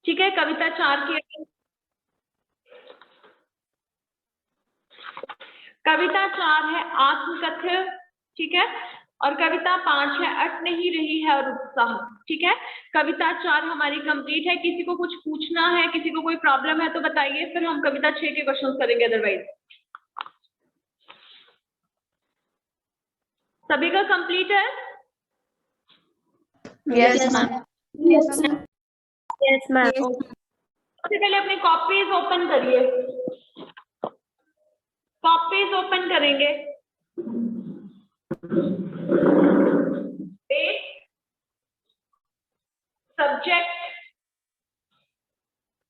ठीक है। कविता 4 की कविता 4 है आत्मकथ्य, ठीक है। और कविता 5 है अट नहीं रही है और उत्साह, ठीक है। कविता 4 हमारी कंप्लीट है। किसी को कुछ पूछना है, किसी को कोई प्रॉब्लम है तो बताइए, फिर हम कविता 6 के क्वेश्चन करेंगे। अदरवाइज सभी का कंप्लीट है? Yes ma'am. Yes ma'am. Yes ma'am. सबसे पहले अपनी कॉपीज ओपन करिए। कॉपीज ओपन करेंगे। डेट, सब्जेक्ट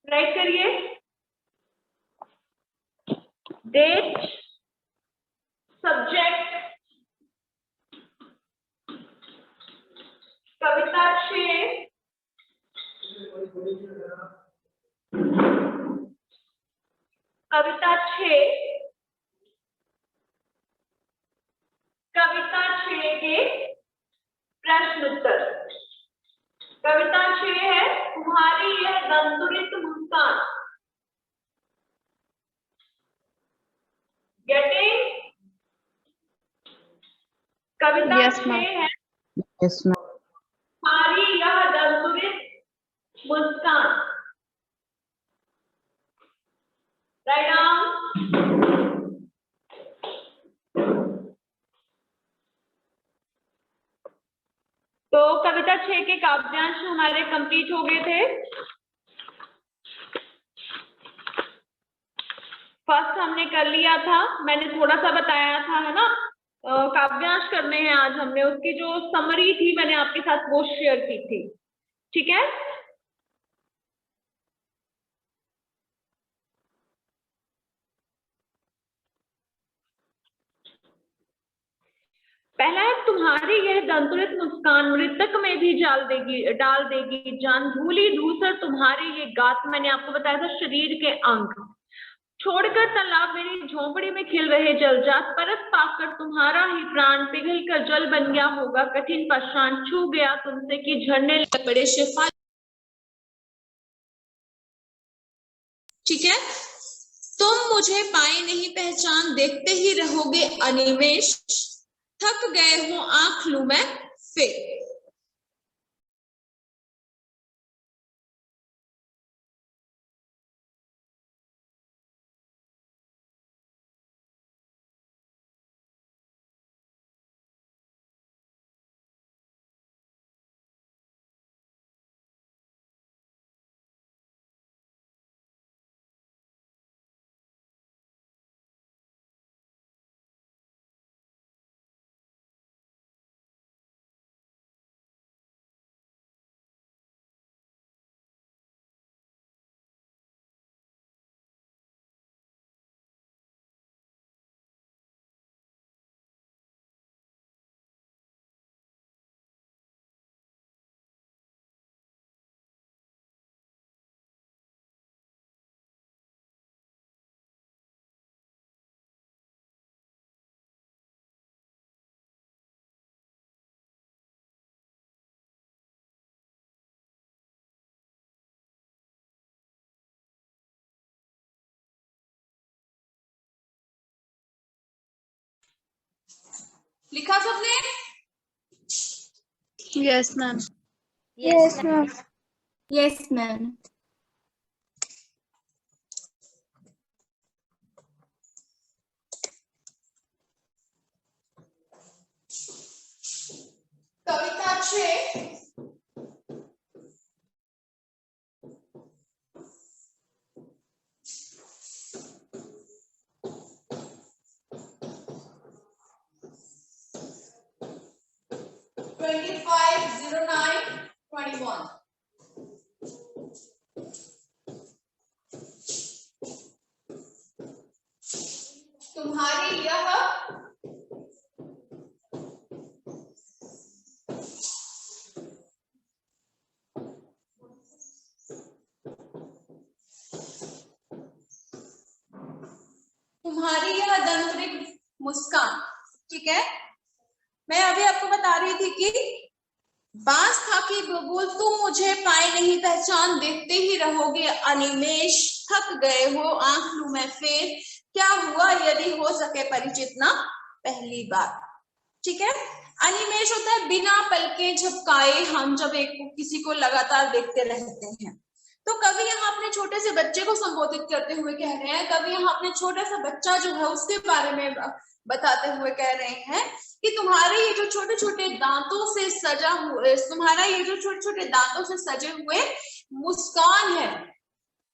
राइट करिए। डेट, सब्जेक्ट, कविता 6, कविता 6, कविता 6 के प्रश्न उत्तर। कविता 6 है तुम्हारी यह दंतुरित मुस्कान। गेटिंग? कविता 6 है यस मैम। तुम्हारी यह दंतुरित मुस्कान। Write down. तो कविता 6 के काव्यांश हमारे कंप्लीट हो गए थे। फर्स्ट हमने कर लिया था, मैंने थोड़ा सा बताया था, है ना। काव्यांश करने हैं आज हमने, उसकी जो समरी थी मैंने आपके साथ वो शेयर की थी, ठीक है। पहला है तुम्हारी यह दंतुरित मुस्कान मृतक में भी डाल देगी जान, धूली धूसर तुम्हारे ये गात। मैंने आपको बताया था शरीर के अंग। छोड़कर तालाब मेरी झोंपड़ी में खिल रहे जलजात, परस पाकर तुम्हारा ही प्राण पिघल कर जल बन गया होगा कठिन पाषाण, छू गया तुमसे कि झरने लग पड़े शिफा। ठीक है। तुम मुझे पाए नहीं पहचान, देखते ही रहोगे अनिमेष, थक गए हो आंख लूं मैं फिर। लिखा सबने? Yes ma'am. Yes ma'am. Yes ma'am. Kavita 6 250921। तुम्हारी यह दंतुरित मुस्कान। ठीक है। मैं अभी आपको बता रही थी कि बांस था कि बबूल, तुम मुझे पाए नहीं पहचान, देखते ही रहोगे अनिमेष, थक गए हो आंख लूं मैं फेर, क्या हुआ यदि हो सके परिचित ना पहली बार। ठीक है, अनिमेष होता है बिना पलके झपकाए हम जब एक किसी को लगातार देखते रहते हैं। तो कवि यहाँ अपने छोटे से बच्चे को संबोधित करते हुए कह रहे हैं, कवि यहाँ अपने छोटा सा बच्चा जो है उसके बारे में बताते हुए कह रहे हैं कि तुम्हारे ये जो छोटे छोटे दांतों से सजा हुआ, तुम्हारा ये जो छोटे छोटे दांतों से सजे हुए मुस्कान है,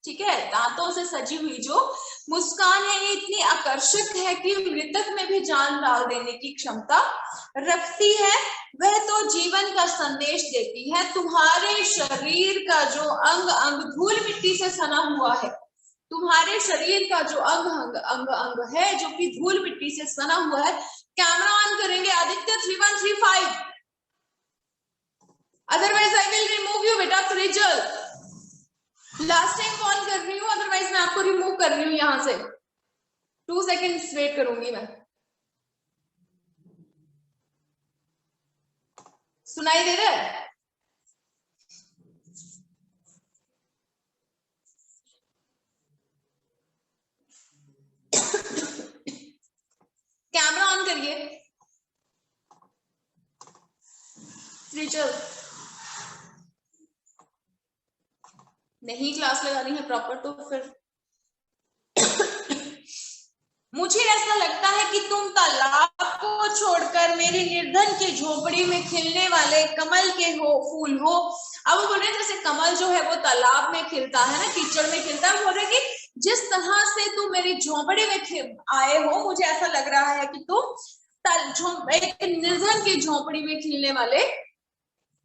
ठीक है, दांतों से सजी हुई जो मुस्कान है ये इतनी आकर्षक है कि मृतक में भी जान डाल देने की क्षमता रखती है। वह तो जीवन का संदेश देती है। तुम्हारे शरीर का जो अंग अंग धूल मिट्टी से सना हुआ है, तुम्हारे शरीर का जो अंग है जो कि धूल मिट्टी से सना हुआ है। कैमरा ऑन करेंगे Aditya 3135, otherwise I will remove you बेटा फ्रिजल। लास्ट टाइम कॉल कर रही हूँ, अदरवाइज मैं आपको रिमूव कर रही हूँ यहां से। 2 सेकेंड्स वेट करूंगी मैं। सुनाई दे रहा है? कैमरा ऑन करिए फ्रिजल। नहीं क्लास लगानी है प्रॉपर तो फिर मुझे ऐसा लगता है कि तुम तालाब को छोड़कर मेरी निर्धन की झोपड़ी में खिलने वाले कमल के फूल हो। अब वो बोल रहे हैं जैसे कमल जो है वो तालाब में खिलता है ना, कीचड़ में खिलता है। बोल रहे कि जिस तरह से तुम मेरी झोपड़ी में आए हो, मुझे ऐसा लग रहा है कि तुम एक निर्धन की झोपड़ी में खिलने वाले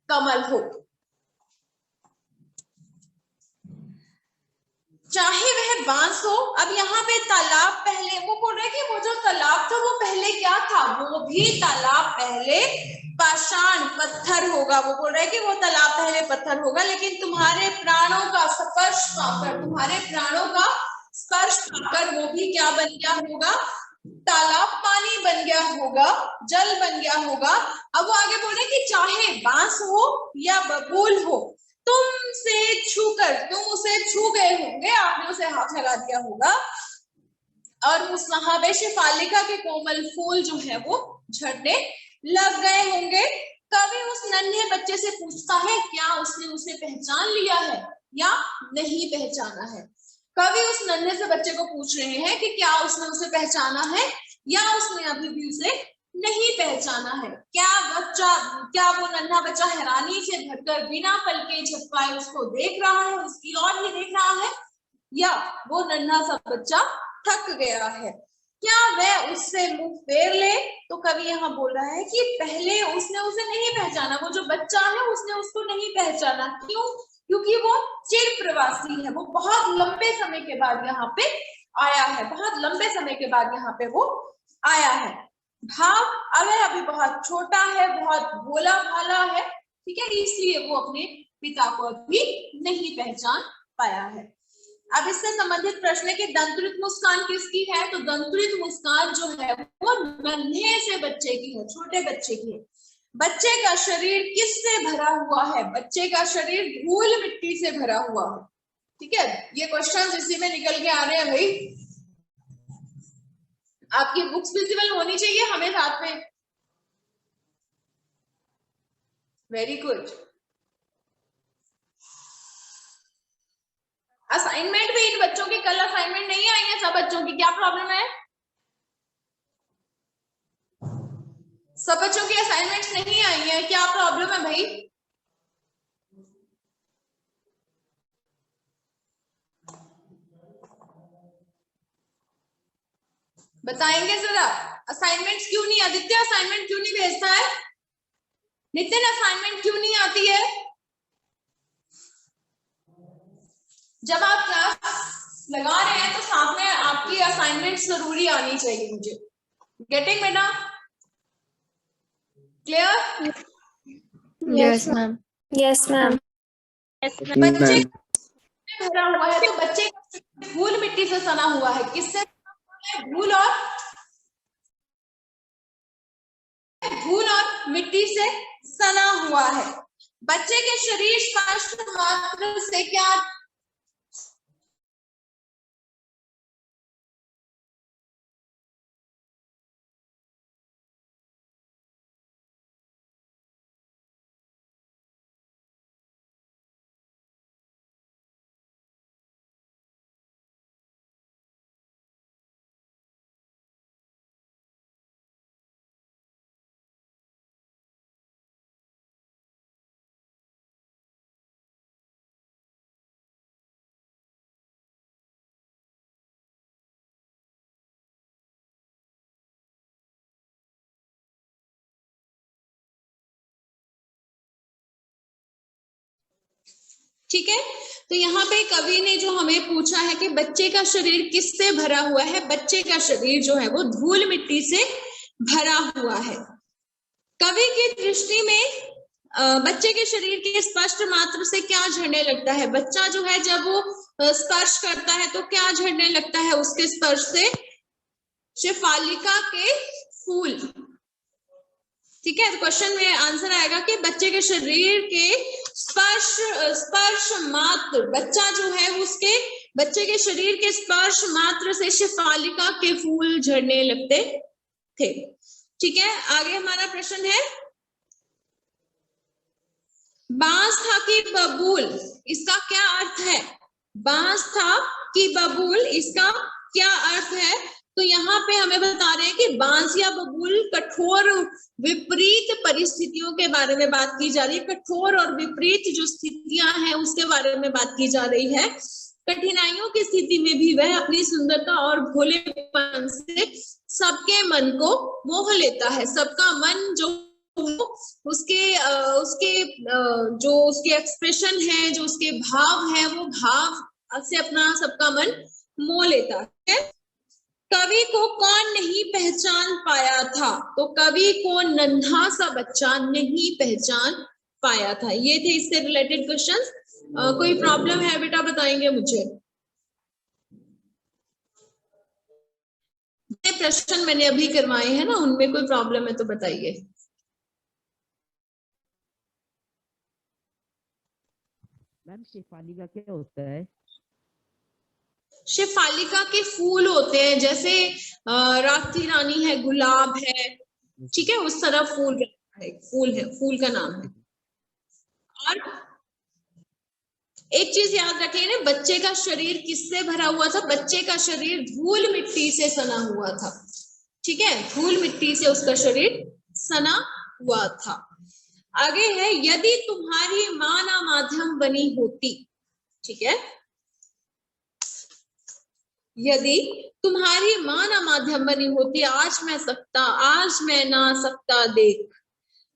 कमल हो। चाहे वह बांस हो। अब यहाँ पे तालाब पहले, वो बोल रहे कि वो जो तालाब था वो पहले क्या था, वो भी तालाब पहले पाषाण पत्थर होगा। वो बोल रहे कि वो तालाब पहले पत्थर होगा, लेकिन तुम्हारे प्राणों का स्पर्श पाकर, तुम्हारे प्राणों का स्पर्श पाकर वो भी क्या बन गया होगा, तालाब पानी बन गया होगा, जल बन गया होगा। अब वो आगे बोल रहे कि चाहे बांस हो या बबूल हो, तुमसे छूकर, तुम उसे छू गए होंगे, आपने उसे हाथ लगा दिया होगा और उस महावेशी फालिका के कोमल फूल जो है वो झड़ने लग गए होंगे। कवि उस नन्हे बच्चे से पूछता है क्या उसने उसे पहचान लिया है या नहीं पहचाना है। कवि उस नन्हे से बच्चे को पूछ रहे हैं कि क्या उसने उसे पहचाना है या उसने अभी भी उसे नहीं पहचाना है। क्या वो नन्हा बच्चा हैरानी से भरकर बिना पलके झपकाए उसको देख रहा है, उसकी ओर ही देख रहा है, या वो नन्हा सा बच्चा थक गया है, क्या वह उससे मुंह फेर ले। तो कवि यहाँ बोल रहा है कि पहले उसने उसे नहीं पहचाना, वो जो बच्चा है उसने उसको नहीं पहचाना। क्यों? क्योंकि वो चिर प्रवासी है, वो बहुत लंबे समय के बाद यहाँ पे आया है, बहुत लंबे समय के बाद यहाँ पे वो आया है। भाव अभी बहुत छोटा है, बहुत भोला भाला है, ठीक है, इसलिए वो अपने पिता को अभी नहीं पहचान पाया है। अब इससे संबंधित प्रश्न है कि दंतुरित मुस्कान किसकी है। तो दंतुरित मुस्कान जो है वो नन्हे से बच्चे की है, छोटे बच्चे की है। बच्चे का शरीर किससे भरा हुआ है? बच्चे का शरीर धूल मिट्टी से भरा हुआ है, ठीक है। ये क्वेश्चन इसी में निकल के आ रहे हैं भाई। आपकी बुक्स विजिबल होनी चाहिए हमें साथ में। Very good. असाइनमेंट भी इन बच्चों की, कल असाइनमेंट नहीं आई है सब बच्चों की, क्या प्रॉब्लम है? सब बच्चों की असाइनमेंट्स नहीं आई है, क्या प्रॉब्लम है भाई? बताएंगे जरा, असाइनमेंट्स क्यों नहीं? आदित्य असाइनमेंट क्यों नहीं भेजता है? नितिन असाइनमेंट क्यों नहीं आती है? जब आप क्लास लगा रहे हैं तो साथ में आपकी असाइनमेंट जरूरी आनी चाहिए मुझे। गेटिंग बेटा? Clear? Yes, ma'am. Yes, ma'am. बच्चे भरा हुआ है तो बच्चे का धूल मिट्टी से सना हुआ है। किससे? धूल और मिट्टी से सना हुआ है। बच्चे के शरीर स्पर्श मात्र से क्या ठीक है। तो यहाँ पे कवि ने जो हमें पूछा है कि बच्चे का शरीर किससे भरा हुआ है, बच्चे का शरीर जो है वो धूल मिट्टी से भरा हुआ है। कवि की दृष्टि में बच्चे के शरीर के स्पर्श मात्र से क्या झड़ने लगता है? बच्चा जो है जब वो स्पर्श करता है तो क्या झड़ने लगता है उसके स्पर्श से? शेफालिका के फूल। ठीक है, तो क्वेश्चन में आंसर आएगा कि बच्चे के शरीर के स्पर्श मात्र, बच्चा जो है उसके बच्चे के शरीर के स्पर्श मात्र से शेफालिका के फूल झड़ने लगते थे। ठीक है, आगे हमारा प्रश्न है, बांस था कि बबूल, इसका क्या अर्थ है? बांस था कि बबूल, इसका क्या अर्थ है? तो यहाँ पे हमें बता रहे हैं कि बांस या बबूल कठोर विपरीत परिस्थितियों के बारे में बात की जा रही है। कठोर और विपरीत जो स्थितियां हैं उसके बारे में बात की जा रही है। कठिनाइयों की स्थिति में भी वह अपनी सुंदरता और भोलेपन से सबके मन को मोह लेता है। सबका मन जो उसके जो उसके एक्सप्रेशन है, जो उसके भाव है, वो भाव से अपना सबका मन मोह लेता है। कवि को कौन नहीं पहचान पाया था? तो कवि को नन्हा सा बच्चा नहीं पहचान पाया था। ये थे इससे रिलेटेड क्वेश्चंस। कोई प्रॉब्लम है बेटा बताएंगे मुझे? प्रश्न मैंने अभी करवाए हैं ना, उनमें कोई प्रॉब्लम है तो बताइए। मैम शेफालिका क्या होता है? शेफालिका के फूल होते हैं, जैसे राखी रानी है, गुलाब है, ठीक है, उस तरह फूल है, फूल है, फूल का नाम है। और एक चीज याद रखें ना, बच्चे का शरीर किससे भरा हुआ था? बच्चे का शरीर धूल मिट्टी से सना हुआ था। ठीक है, धूल मिट्टी से उसका शरीर सना हुआ था। आगे है, यदि तुम्हारी मां ना माध्यम बनी होती, ठीक है, यदि तुम्हारी मां ना माध्यम बनी होती, आज मैं ना सकता देख,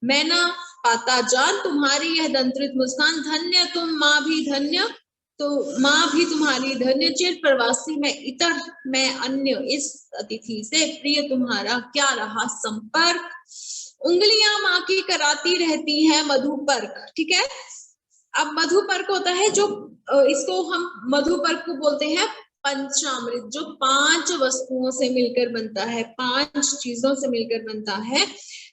मैं ना पाता जान तुम्हारी यह दंत्रित मुस्कान, धन्य तुम माँ भी धन्य, तो माँ भी तुम्हारी धन्य, चिर प्रवासी मैं इतर मैं अन्य, इस अतिथि से प्रिय तुम्हारा क्या रहा संपर्क, उंगलियां माँ की कराती रहती हैं मधुपर्क। ठीक है, अब मधुपर्क होता है जो इसको हम मधुपर्क को बोलते हैं पंचामृत, जो 5 वस्तुओं से मिलकर बनता है, 5 चीजों से मिलकर बनता है।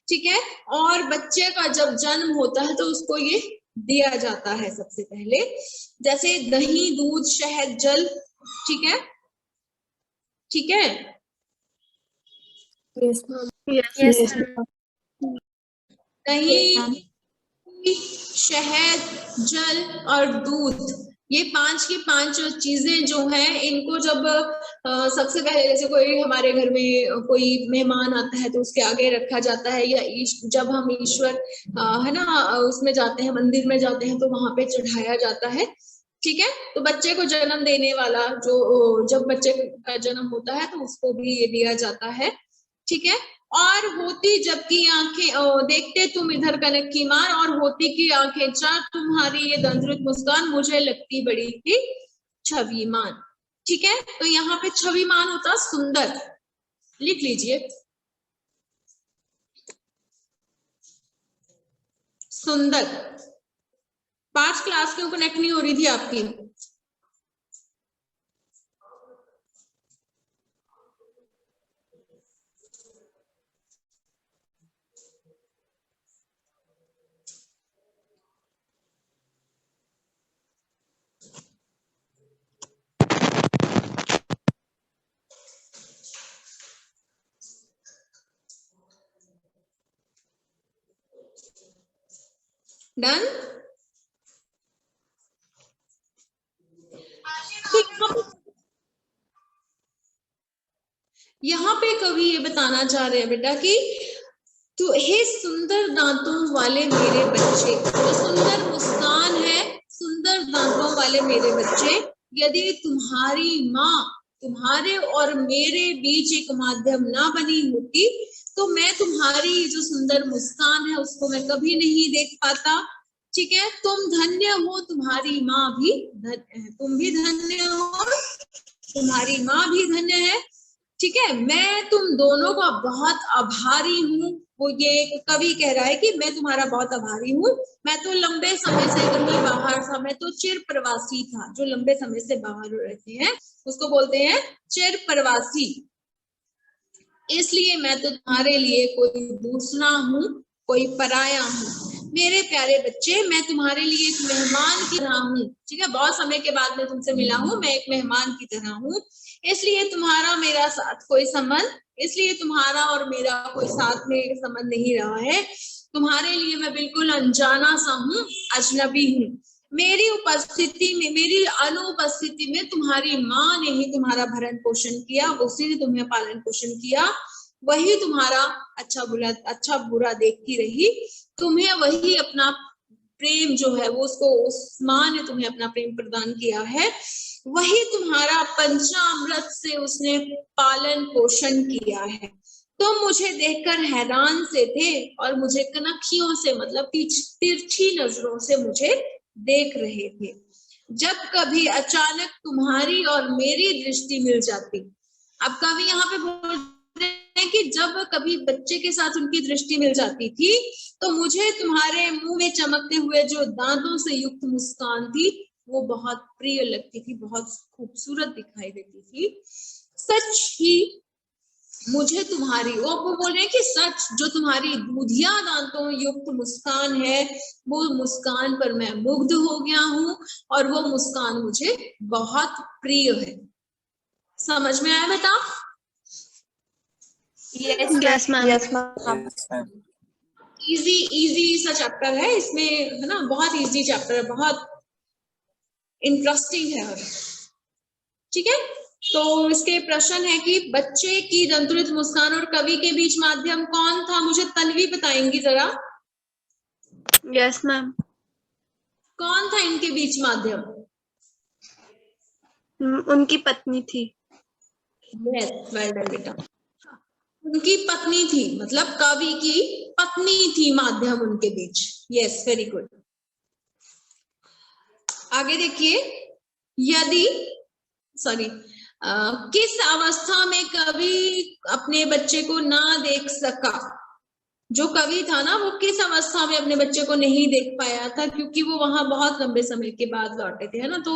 ठीक है, और बच्चे का जब जन्म होता है तो उसको ये दिया जाता है सबसे पहले, जैसे दही, दूध, शहद, जल। ठीक है, ठीक है, Yes, ma'am. Yes, ma'am. दही, शहद, जल और दूध, ये 5 की 5 चीजें जो हैं, इनको जब सबसे पहले जैसे कोई हमारे घर में कोई मेहमान आता है तो उसके आगे रखा जाता है, या जब हम ईश्वर है ना उसमें जाते हैं, मंदिर में जाते हैं तो वहां पे चढ़ाया जाता है। ठीक है, तो बच्चे को जन्म देने वाला जो जब बच्चे का जन्म होता है तो उसको भी ये दिया जाता है। ठीक है, और होती जबकि आंखें, देखते तुम इधर कनक की मार, और होती की आंखें चार, तुम्हारी ये दंद्रुत मुस्कान मुझे लगती बड़ी थी छविमान। ठीक है, तो यहाँ पे छविमान होता सुंदर, लिख लीजिए सुंदर। 5 क्लास क्यों कनेक्ट नहीं हो रही थी आपकी? डन। यहाँ पे कवि ये बताना चाह रहे हैं बेटा कि तो हे सुंदर दांतों वाले मेरे बच्चे, जो सुंदर मुस्कान है, सुंदर दांतों वाले मेरे बच्चे, यदि तुम्हारी माँ तुम्हारे और मेरे बीच एक माध्यम ना बनी होती तो मैं तुम्हारी जो सुंदर मुस्कान है उसको मैं कभी नहीं देख पाता। ठीक है, तुम धन्य हो, तुम्हारी माँ भी तुम भी धन्य हो, तुम्हारी माँ भी धन्य है। ठीक है, मैं तुम दोनों का बहुत आभारी हूँ। वो ये कवि कह रहा है कि मैं तुम्हारा बहुत आभारी हूँ। मैं तो लंबे समय से कहीं बाहर था, मैं तो चिर प्रवासी था। जो लंबे समय से बाहर रहते हैं उसको बोलते हैं चिर प्रवासी। इसलिए मैं तो तुम्हारे लिए कोई दूसरा हूँ, कोई पराया हूँ। मेरे प्यारे बच्चे, मैं तुम्हारे लिए एक मेहमान की तरह हूँ। ठीक है, बहुत समय के बाद मैं तुमसे मिला हूँ, मैं एक मेहमान की तरह हूँ। इसलिए तुम्हारा मेरा साथ कोई संबंध, इसलिए तुम्हारा और मेरा कोई साथ में संबंध नहीं रहा है। तुम्हारे लिए मैं बिल्कुल अनजाना सा हूँ, अजनबी हूँ। मेरी उपस्थिति में, मेरी अनुपस्थिति में तुम्हारी माँ ने ही तुम्हारा भरण पोषण किया, उसी ने तुम्हें पालन पोषण किया। वही तुम्हारा अच्छा बुरा देखती रही, तुम्हें वही अपना प्रेम जो है वो उसको उस माँ ने तुम्हें अपना प्रेम प्रदान किया है। वही तुम्हारा पंचामृत से उसने पालन पोषण किया है। तुम मुझे देखकर हैरान से थे और मुझे कनखियों से, मतलब तिरछी नजरों से मुझे देख रहे थे। जब कभी अचानक तुम्हारी और मेरी दृष्टि मिल जाती, अब कवि यहाँ पे बोल रहे हैं कि जब कभी बच्चे के साथ उनकी दृष्टि मिल जाती थी तो मुझे तुम्हारे मुंह में चमकते हुए जो दांतों से युक्त मुस्कान थी वो बहुत प्रिय लगती थी, बहुत खूबसूरत दिखाई देती थी। सच ही मुझे तुम्हारी, वो बोल रहे हैं कि सच जो तुम्हारी दूधिया दांतों युक्त मुस्कान है वो मुस्कान पर मैं मुग्ध हो गया हूँ और वो मुस्कान मुझे बहुत प्रिय है। समझ में आया बेटा? Yes ma'am. इजी सा चैप्टर है, इसमें है ना, बहुत इजी चैप्टर है, बहुत इंटरेस्टिंग है। ठीक है, तो इसके प्रश्न है कि बच्चे की दंतुरित मुस्कान और कवि के बीच माध्यम कौन था? मुझे तन्वी बताएंगी जरा। Yes ma'am. कौन था इनके बीच माध्यम? उनकी पत्नी थी। यस, वेल डन बेटा। उनकी पत्नी थी, मतलब कवि की पत्नी थी माध्यम उनके बीच। Yes, very good. आगे देखिए, यदि किस अवस्था में कवि अपने बच्चे को ना देख सका? जो कवि था ना वो किस अवस्था में अपने बच्चे को नहीं देख पाया था? क्योंकि वो वहां बहुत लंबे समय के बाद लौटे थे, है ना, तो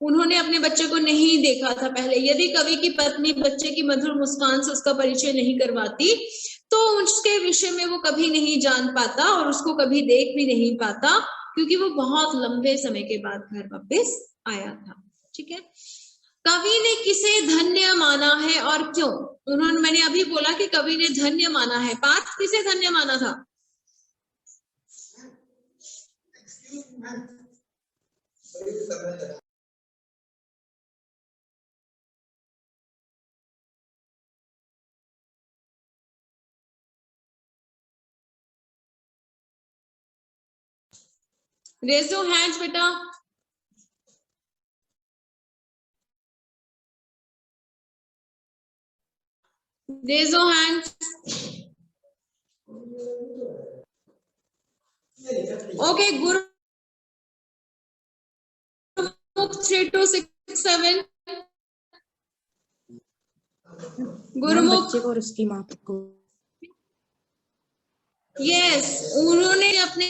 उन्होंने अपने बच्चे को नहीं देखा था पहले। यदि कवि की पत्नी बच्चे की मधुर मुस्कान से उसका परिचय नहीं करवाती तो उसके विषय में वो कभी नहीं जान पाता और उसको कभी देख भी नहीं पाता, क्योंकि वो बहुत लंबे समय के बाद घर वापस आया था। ठीक है, कवि ने किसे धन्य माना है और क्यों? उन्होंने, मैंने अभी बोला कि कवि ने धन्य माना है, पार्थ किसे धन्य माना था? रेज योर हैंड्स बेटा। Raise your hands. Okay, Gurumukh 3267. गुरुमुख बच्चे को और उसकी माँ को। यस, उन्होंने अपने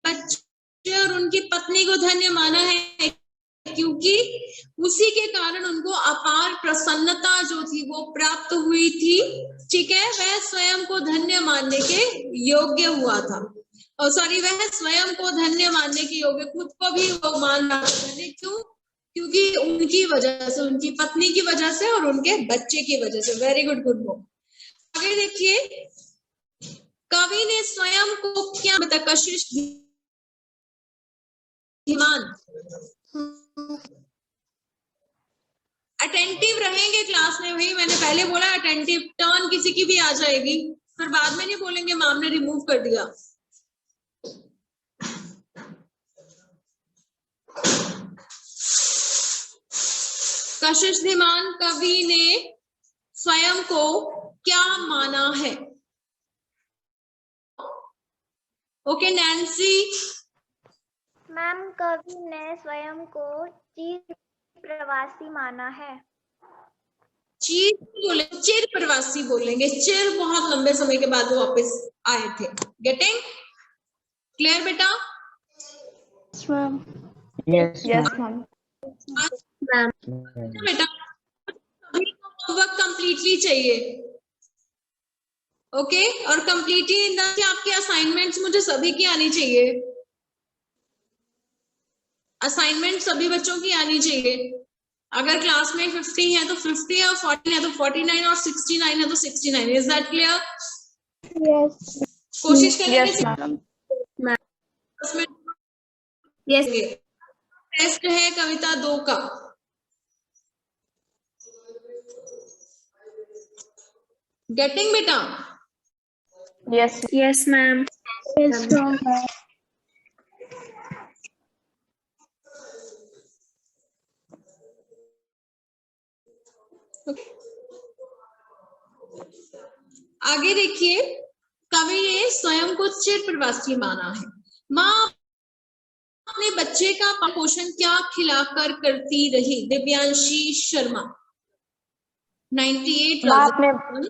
बच्चे और उनकी पत्नी को धन्य माना है क्योंकि उसी के कारण उनको अपार प्रसन्नता जो थी वो प्राप्त हुई थी। ठीक है, वह स्वयं को धन्य मानने के योग्य हुआ था। और वह स्वयं को धन्य मानने के योग्य, खुद को भी वो मान रहा था। क्यों? क्योंकि उनकी वजह से, उनकी पत्नी की वजह से और उनके बच्चे की वजह से। वेरी गुड गुरुमुख। आगे देखिए, कवि ने स्वयं को क्या कशिश ईमान अटेंटिव रहेंगे क्लास में, वही मैंने पहले बोला, अटेंटिव टर्न किसी की भी आ जाएगी, फिर बाद में नहीं बोलेंगे मैम ने रिमूव कर दिया। कशिश धीमान, कवि ने स्वयं को क्या माना है? Okay Nancy. मैम कवि ने स्वयं को चिर प्रवासी माना है। चिर बोले, चिर प्रवासी बोलेंगे, चिर बहुत लंबे समय के बाद वो वापस आए थे। गेटिंग क्लियर बेटा? Yes, ma'am. बेटा होमवर्क कंप्लीटली चाहिए, ओके और कंप्लीटली इन द आपके असाइनमेंट्स मुझे सभी की आनी चाहिए, असाइनमेंट सभी बच्चों की आनी चाहिए। अगर क्लास में 50 है तो 50 और 40 है तो 49 और 69 है तो 69। Is that clear? Yes. कोशिश करेंगे। Yes, ma'am. यस टेस्ट है कविता 2 का। गेटिंग बेटा? Yes. Yes, ma'am. Yes, ma'am. आगे देखिए, कवि ने स्वयं को चिर प्रवासी माना है। माँ अपने बच्चे का पोषण क्या खिलाकर करती रही? दिव्यांशी शर्मा 98।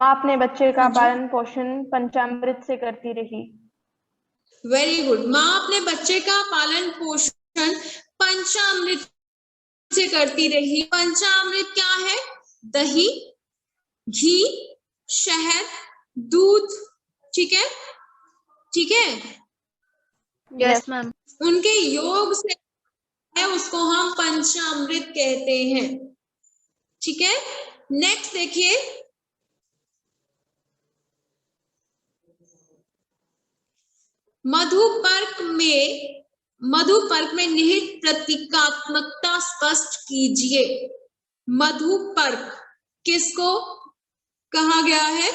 अपने बच्चे का पालन पोषण पंचामृत से करती रही। Very good. माँ अपने बच्चे का पालन पोषण पंचामृत से करती रही। पंचामृत क्या है? दही, घी, शहद, दूध, ठीक है, ठीक है। Yes, ma'am. उनके योग से है, उसको हम पंचामृत कहते हैं, ठीक है। नेक्स्ट देखिए, मधुपर्क में निहित प्रतीकात्मकता स्पष्ट कीजिए। मधुपर्क किसको कहा गया है?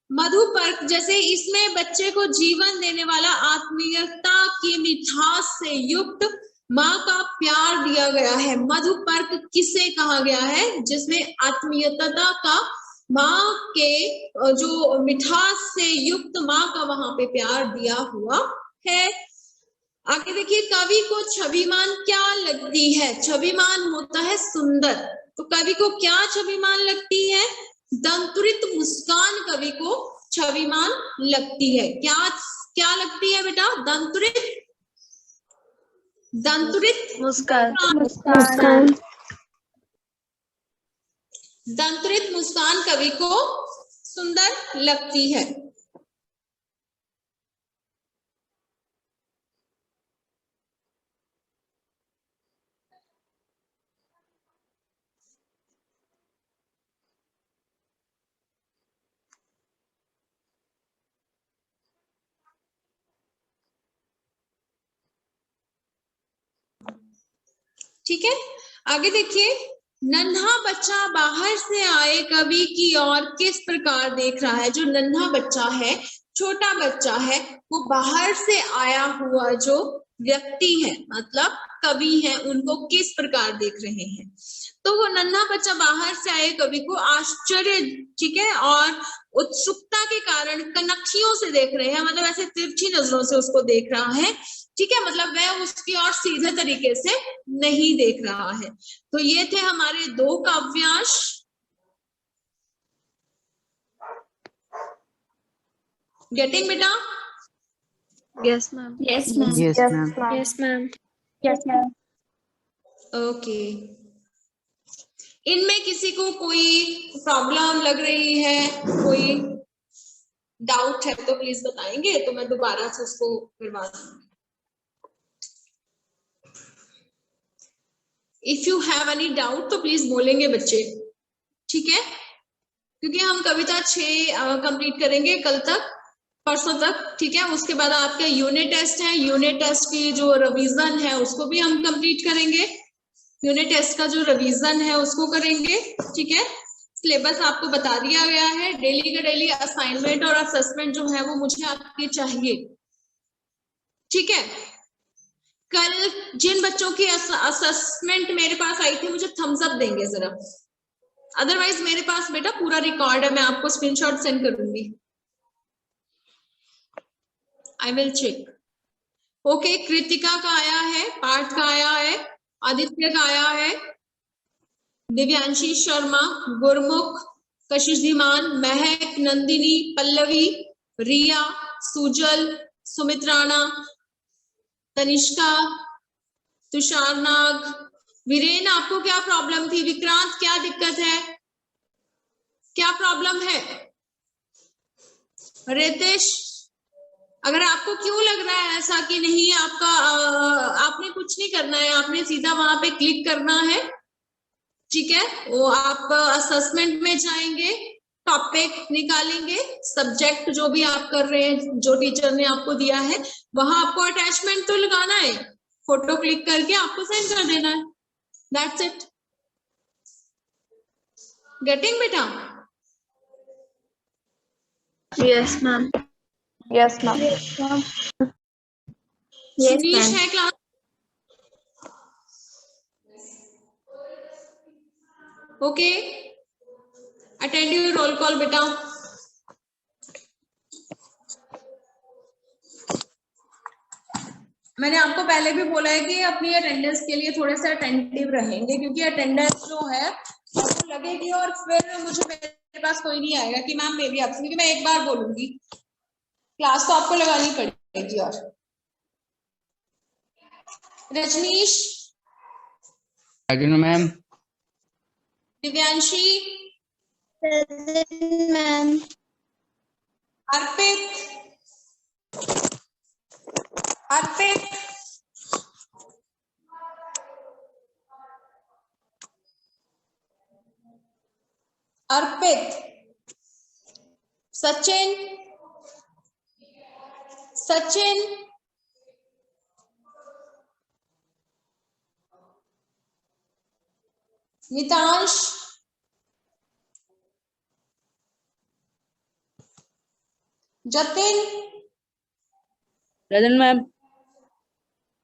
मधुपर्क, जैसे इसमें बच्चे को जीवन देने वाला आत्मीयता की मिठास से युक्त माँ का प्यार दिया गया है। मधुपर्क किसे कहा गया है? जिसमें आत्मीयता का, माँ के जो मिठास से युक्त माँ का वहां पे प्यार दिया हुआ है। आगे देखिए, कवि को छविमान क्या लगती है? छविमान होता है सुंदर, तो कवि को क्या छविमान लगती है? दंतुरित मुस्कान कवि को छविमान लगती है। क्या क्या लगती है बेटा? दंतुरित मुस्कान। दंतुरित मुस्कान कवि को सुंदर लगती है। ठीक है, आगे देखिए, नन्हा बच्चा बाहर से आए कवि की ओर किस प्रकार देख रहा है? जो नन्हा बच्चा है, छोटा बच्चा है, वो बाहर से आया हुआ जो व्यक्ति है, मतलब कवि है, उनको किस प्रकार देख रहे हैं? तो वो नन्हा बच्चा बाहर से आए कवि को आश्चर्य, ठीक है, और उत्सुकता के कारण कनखियों से देख रहे हैं, मतलब ऐसे तिरछी नजरों से उसको देख रहा है, ठीक है, मतलब वह उसकी ओर सीधे तरीके से नहीं देख रहा है। तो ये थे हमारे 2 काव्यांश। गेटिंग बेटा? Yes, ma'am. Yes, ma'am. Yes, ma'am. Yes, ma'am. Okay, इनमें किसी को कोई प्रॉब्लम लग रही है, कोई डाउट है तो प्लीज बताएंगे, तो मैं दोबारा से उसको करवा दूंगी। If you have any doubt तो प्लीज बोलेंगे बच्चे, ठीक है, क्योंकि हम कविता 6 कंप्लीट करेंगे कल तक। परसों तक, ठीक है। उसके बाद आपके यूनिट टेस्ट है, यूनिट टेस्ट की जो रिवीजन है उसको भी हम कंप्लीट करेंगे, यूनिट टेस्ट का जो रिवीजन है उसको करेंगे, ठीक है। सिलेबस आपको बता दिया गया है, डेली का डेली असाइनमेंट और असेसमेंट जो है वो मुझे आपके चाहिए, ठीक है। कल जिन बच्चों की असेसमेंट मेरे पास आई थी मुझे थम्स अप देंगे जरा, अदरवाइज मेरे पास बेटा पूरा रिकॉर्ड है, मैं आपको स्क्रीनशॉट सेंड करूंगी, I will check. Okay, Kritika का आया है, पार्थ का आया है, आदित्य का आया है, दिव्यांशी शर्मा, गुरमुख, कशिश धीमान, महक, नंदिनी, पल्लवी, रिया, सुजल, सुमित राणा, तनिष्का, तुषार नाग, वीरेन आपको क्या प्रॉब्लम थी? विक्रांत क्या दिक्कत है, क्या प्रॉब्लम है? रितेश, अगर आपको क्यों लग रहा है ऐसा कि नहीं आपका आपने कुछ नहीं करना है, आपने सीधा वहां पे क्लिक करना है, ठीक है। वो आप असेसमेंट में जाएंगे, टॉपिक निकालेंगे, सब्जेक्ट जो भी आप कर रहे हैं, जो टीचर ने आपको दिया है, वहां आपको अटैचमेंट तो लगाना है, फोटो क्लिक करके आपको सेंड कर देना है, दैट्स इट। गेटिंग बेटा? Yes, ma'am. Yes, ma'am. Sunish है class? Okay, attend your roll call बेटा। मैंने आपको पहले भी बोला है कि अपनी अटेंडेंस के लिए थोड़े से अटेंटिव रहेंगे, क्योंकि अटेंडेंस जो है वो लगेगी और फिर मुझे मेरे पास कोई नहीं आएगा कि मैम मेरी आपसे, क्योंकि मैं एक बार बोलूंगी, क्लास तो आपको लगानी पड़ेगी। और Rajneesh, ma'am, Divyanshi, ma'am, Arpit, Arpit, Arpit, Sachin, Sachin, Nitansh, Jatin, present ma'am.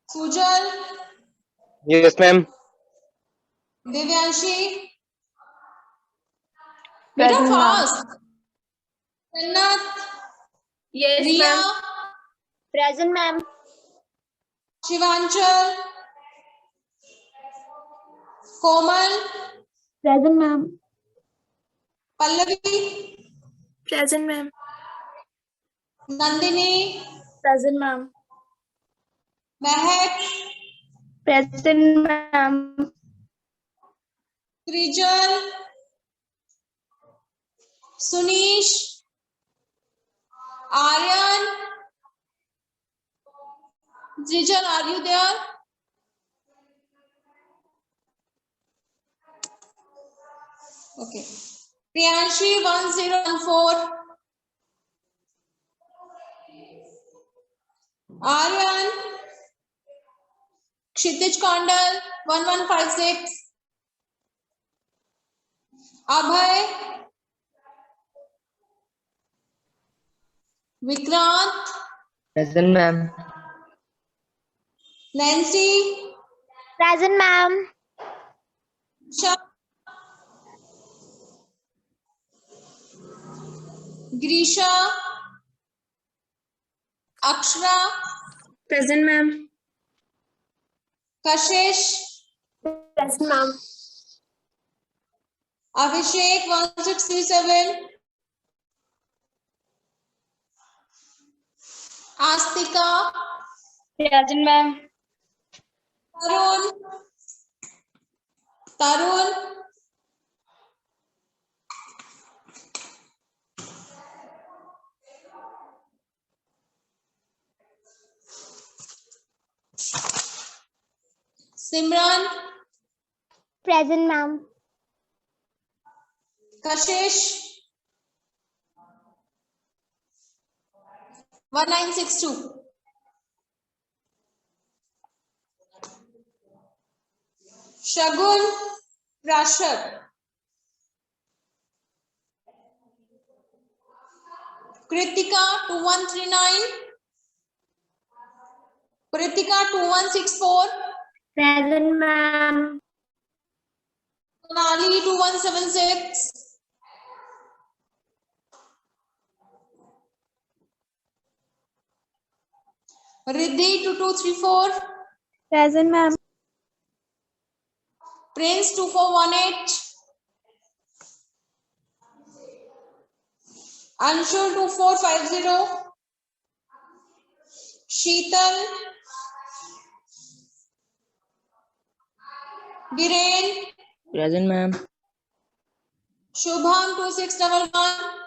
Sujal, yes ma'am. Divyanshi, बेटा Present, ma'am. Fast, Jannat, Yes, Riya, ma'am. Present, ma'am. Shivanchal, Komal, Present, ma'am. Pallavi, Present, ma'am. Nandini, Present, ma'am. Mahak, Present, ma'am. Trijal, Sunish, Aryan, Trijal, are you there? Okay, Priyanshi 1014, Aryan, Kshitij Kaundal 1156, Abhay, Vikrant, present ma'am. Nancy, Present, ma'am. Greesha, Akshara, Present, ma'am. Kashish, Present, ma'am. Abhishek 1637, astika, Present, ma'am. Tarun, Tarun, Simran, Present, ma'am. Kashish, 1962. Shagun Rashad. Kritika 2139. Kritika 2164. Present, ma'am. Sonali 2176. Riddhi 2234. Present, ma'am. Prince 2418. Anshul 2450. Sheetal. Viren. Present, ma'am. Shubham 2611.